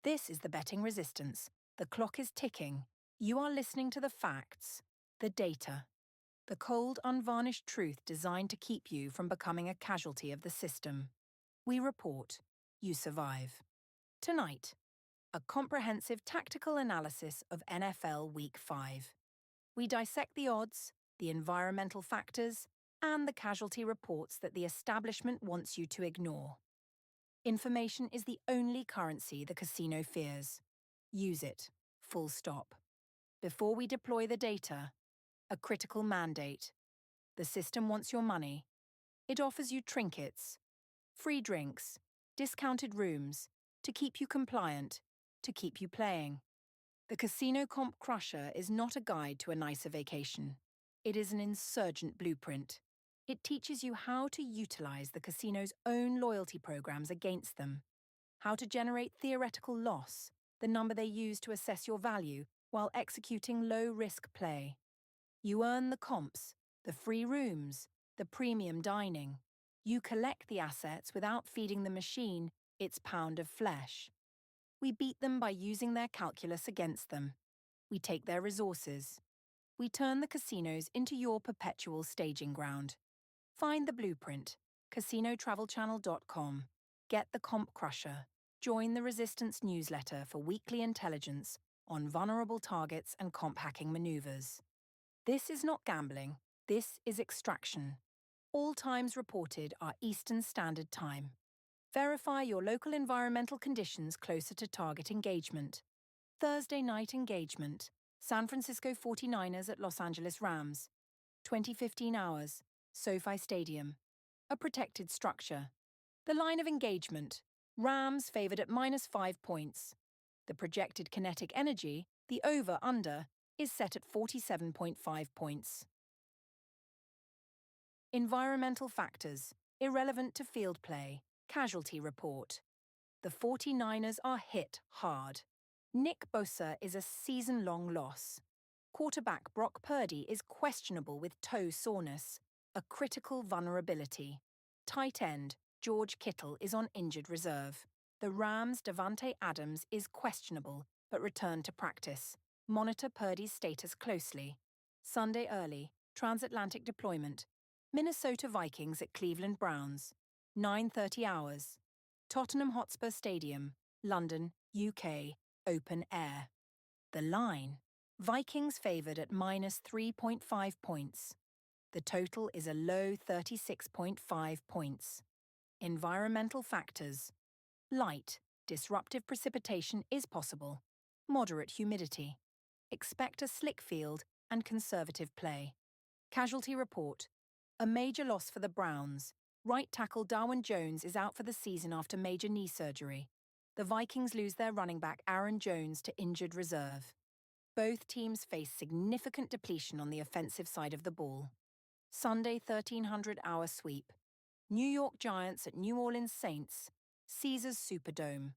This is the betting resistance. The clock is ticking. You are listening to the facts, the data, the cold, unvarnished truth designed to keep you from becoming a casualty of the system. We report, you survive. Tonight, a comprehensive tactical analysis of NFL Week 5. We dissect the odds, the environmental factors, and the casualty reports that the establishment wants you to ignore. Information is the only currency the casino fears. Use it, full stop. Before we deploy the data, a critical mandate. The system wants your money. It offers you trinkets, free drinks, discounted rooms, to keep you compliant, to keep you playing. The Casino Comp Crusher is not a guide to a nicer vacation. It is an insurgent blueprint. It teaches you how to utilize the casino's own loyalty programs against them, how to generate theoretical loss, the number they use to assess your value, while executing low-risk play. You earn the comps, the free rooms, the premium dining. You collect the assets without feeding the machine its pound of flesh. We beat them by using their calculus against them. We take their resources. We turn the casinos into your perpetual staging ground. Find the blueprint, casinotravelchannel.com. Get the Comp Crusher. Join the Resistance newsletter for weekly intelligence on vulnerable targets and comp hacking maneuvers. This is not gambling. This is extraction. All times reported are Eastern Standard Time. Verify your local environmental conditions closer to target engagement. Thursday night engagement. San Francisco 49ers at Los Angeles Rams. 2015 hours. SoFi Stadium. A protected structure. The line of engagement. Rams favored at -5 points. The projected kinetic energy, the over-under, is set at 47.5 points. Environmental factors. Irrelevant to field play. Casualty report. The 49ers are hit hard. Nick Bosa is a season-long loss. Quarterback Brock Purdy is questionable with toe soreness, a critical vulnerability. Tight end George Kittle is on injured reserve. The Rams' Davante Adams is questionable, but returned to practice. Monitor Purdy's status closely. Sunday early, transatlantic deployment. Minnesota Vikings at Cleveland Browns. 9:30 hours. Tottenham Hotspur Stadium, London, UK, open air. The line. Vikings favoured at -3.5 points. The total is a low 36.5 points. Environmental factors. Light, disruptive precipitation is possible. Moderate humidity. Expect a slick field and conservative play. Casualty report. A major loss for the Browns. Right tackle Darwin Jones is out for the season after major knee surgery. The Vikings lose their running back Aaron Jones to injured reserve. Both teams face significant depletion on the offensive side of the ball. Sunday 1300-hour sweep. New York Giants at New Orleans Saints. Caesars Superdome.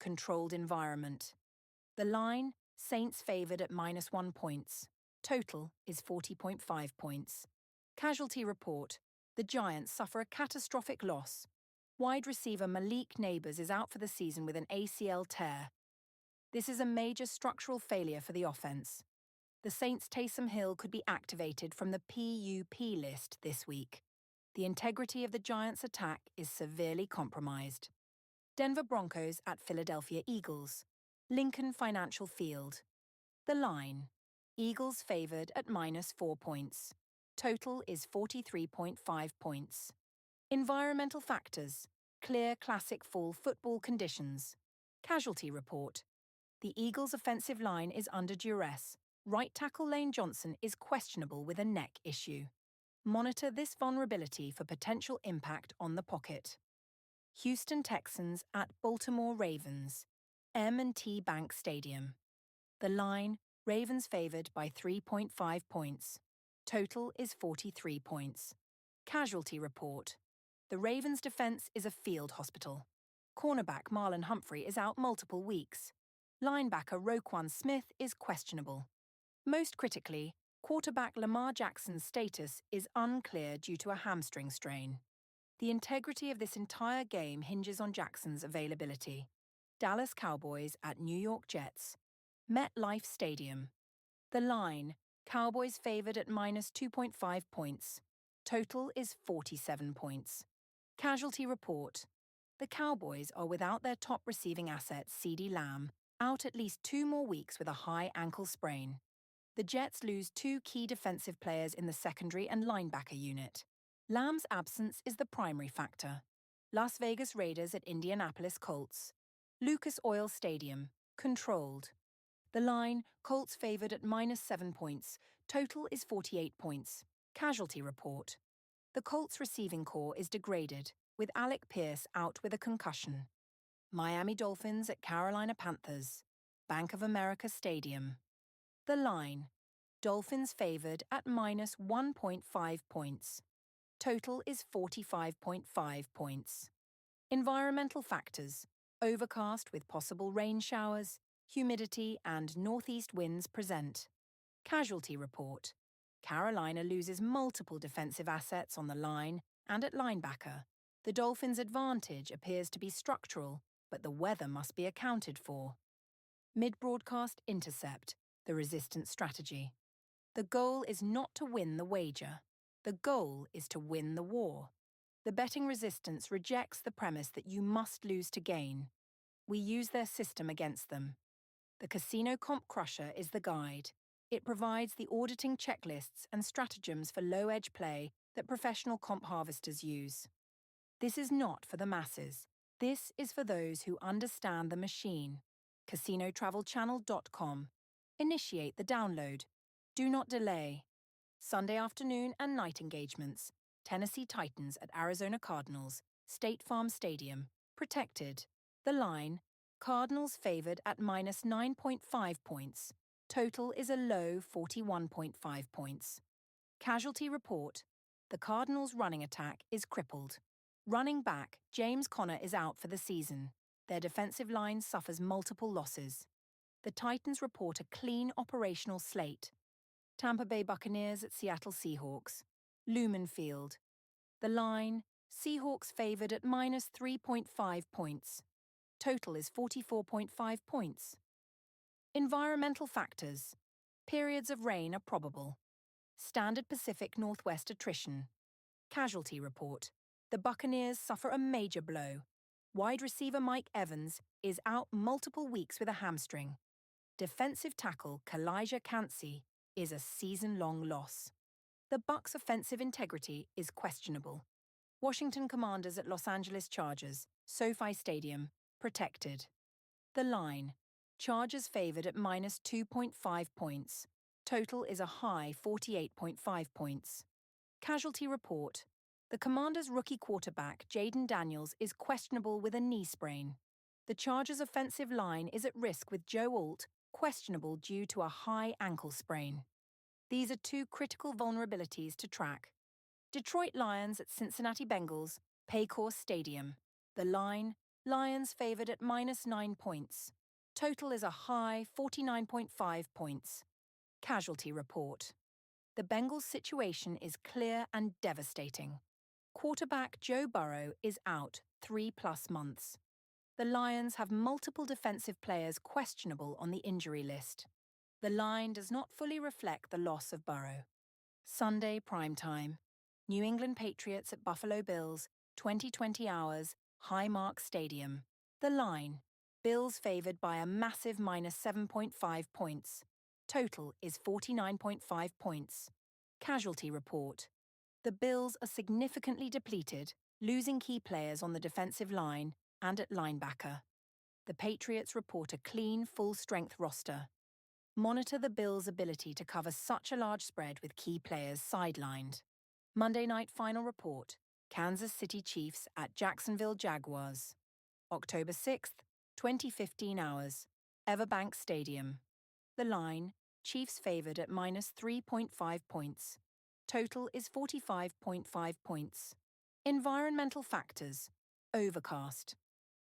Controlled environment. The line, Saints favoured at -1 points. Total is 40.5 points. Casualty report. The Giants suffer a catastrophic loss. Wide receiver Malik Neighbors is out for the season with an ACL tear. This is a major structural failure for the offense. The Saints' Taysom Hill could be activated from the PUP list this week. The integrity of the Giants' attack is severely compromised. Denver Broncos at Philadelphia Eagles. Lincoln Financial Field. The line. Eagles favoured at -4 points. Total is 43.5 points. Environmental factors. Clear classic fall football conditions. Casualty report. The Eagles' offensive line is under duress. Right tackle Lane Johnson is questionable with a neck issue. Monitor this vulnerability for potential impact on the pocket. Houston Texans at Baltimore Ravens. M&T Bank Stadium. The line, Ravens favoured by 3.5 points. Total is 43 points. Casualty report. The Ravens' defense is a field hospital. Cornerback Marlon Humphrey is out multiple weeks. Linebacker Roquan Smith is questionable. Most critically, quarterback Lamar Jackson's status is unclear due to a hamstring strain. The integrity of this entire game hinges on Jackson's availability. Dallas Cowboys at New York Jets. MetLife Stadium. The line, Cowboys favored at minus 2.5 points. Total is 47 points. Casualty report. The Cowboys are without their top receiving asset, CeeDee Lamb, out at least 2 more weeks with a high ankle sprain. The Jets lose 2 key defensive players in the secondary and linebacker unit. Lamb's absence is the primary factor. Las Vegas Raiders at Indianapolis Colts. Lucas Oil Stadium. Controlled. The line, Colts favored at minus 7 points. Total is 48 points. Casualty report. The Colts receiving corps is degraded, with Alec Pierce out with a concussion. Miami Dolphins at Carolina Panthers. Bank of America Stadium. The line, Dolphins favored at minus 1.5 points. Total is 45.5 points. Environmental factors, overcast with possible rain showers, humidity and northeast winds present. Casualty report. Carolina loses multiple defensive assets on the line and at linebacker. The Dolphins' advantage appears to be structural, but the weather must be accounted for. Mid-broadcast intercept, the resistance strategy. The goal is not to win the wager. The goal is to win the war. The betting resistance rejects the premise that you must lose to gain. We use their system against them. The Casino Comp Crusher is the guide. It provides the auditing checklists and stratagems for low-edge play that professional comp harvesters use. This is not for the masses. This is for those who understand the machine. CasinoTravelChannel.com. Initiate the download. Do not delay. Sunday afternoon and night engagements. Tennessee Titans at Arizona Cardinals. State Farm Stadium. Protected. The line, Cardinals favored at minus 9.5 points. Total is a low 41.5 points. Casualty report. The Cardinals' running attack is crippled. Running back James Conner is out for the season. Their defensive line suffers multiple losses. The Titans report a clean operational slate. Tampa Bay Buccaneers at Seattle Seahawks. Lumen Field. The line, Seahawks favored at minus 3.5 points. Total is 44.5 points. Environmental factors. Periods of rain are probable. Standard Pacific Northwest attrition. Casualty report. The Buccaneers suffer a major blow. Wide receiver Mike Evans is out multiple weeks with a hamstring. Defensive tackle Kalijah Cansey is a season-long loss. The Bucs' offensive integrity is questionable. Washington Commanders at Los Angeles Chargers, SoFi Stadium, protected. The line, Chargers favored at minus 2.5 points. Total is a high 48.5 points. Casualty report. The Commanders' rookie quarterback, Jaden Daniels, is questionable with a knee sprain. The Chargers' offensive line is at risk with Joe Alt, questionable due to a high ankle sprain. These are 2 critical vulnerabilities to track. Detroit Lions at Cincinnati Bengals, Paycor Stadium. The line, Lions favored at minus 9 points. Total is a high 49.5 points. Casualty report. The Bengals' situation is clear and devastating. Quarterback Joe Burrow is out 3+ months. The Lions have multiple defensive players questionable on the injury list. The line does not fully reflect the loss of Burrow. Sunday primetime. New England Patriots at Buffalo Bills, 2020 hours, Highmark Stadium. The line, Bills favored by a massive minus 7.5 points. Total is 49.5 points. Casualty report. The Bills are significantly depleted, losing key players on the defensive line and at linebacker. The Patriots report a clean, full-strength roster. Monitor the Bills' ability to cover such a large spread with key players sidelined. Monday night final report. Kansas City Chiefs at Jacksonville Jaguars. October 6th, 2015 hours. Everbank Stadium. The line, Chiefs favored at minus 3.5 points. Total is 45.5 points. Environmental factors. Overcast.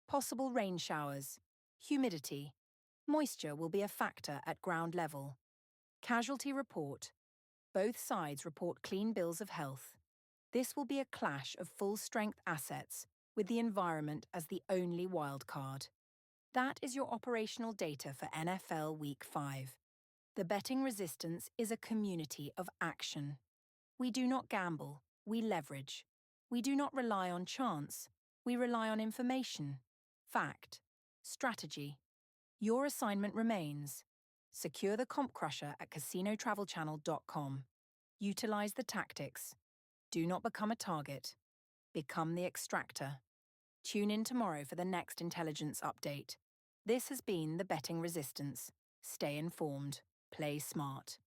Possible rain showers. Humidity. Moisture will be a factor at ground level. Casualty report. Both sides report clean bills of health. This will be a clash of full-strength assets, with the environment as the only wild card. That is your operational data for NFL Week 5. The Betting Resistance is a community of action. We do not gamble, we leverage. We do not rely on chance, we rely on information, fact, strategy. Your assignment remains. Secure the comp crusher at casinotravelchannel.com. Utilize the tactics. Do not become a target. Become the extractor. Tune in tomorrow for the next intelligence update. This has been the Betting Resistance. Stay informed. Play smart.